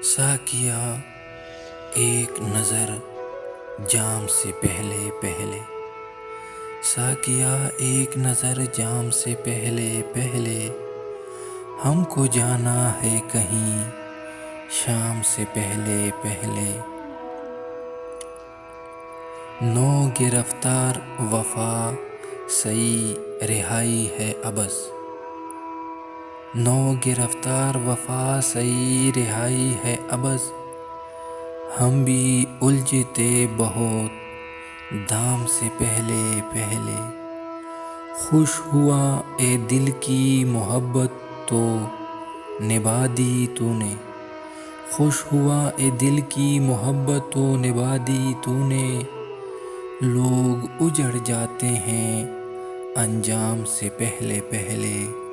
साकिया एक नज़र जाम से पहले पहले। साकिया एक नज़र जाम से पहले पहले। हमको जाना है कहीं शाम से पहले पहले। नो गिरफ्तार वफा सही रिहाई है अबस। नो गिरफ्तार वफा सही रिहाई है अबस। हम भी उलझे थे बहुत दाम से पहले पहले। खुश हुआ ए दिल की मोहब्बत तो निभा दी तूने। खुश हुआ ए दिल की मोहब्बत तो निभा दी तूने। लोग उजड़ जाते हैं अंजाम से पहले पहले।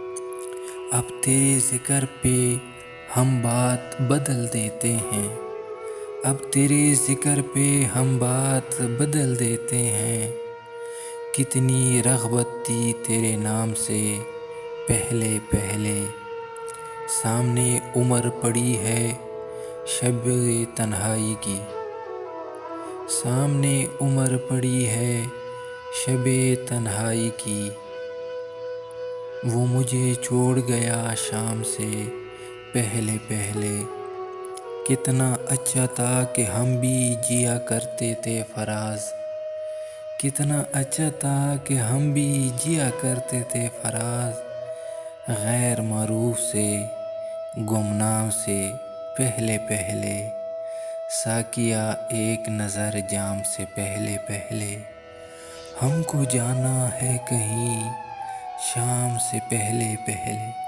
अब तेरे जिक्र पे हम बात बदल देते हैं। अब तेरे जिक्र पे हम बात बदल देते हैं। कितनी रग़बत थी तेरे नाम से पहले पहले। सामने उम्र पड़ी है शब-ए तन्हाई की। सामने उम्र पड़ी है शब-ए तन्हाई की। वो मुझे छोड़ गया शाम से पहले पहले। कितना अच्छा था कि हम भी जिया करते थे फराज। कितना अच्छा था कि हम भी जिया करते थे फराज। गैर मरूफ से गुमनाम से पहले पहले। साकिया एक नज़र जाम से पहले पहले। हमको जाना है कहीं शाम से पहले पहले।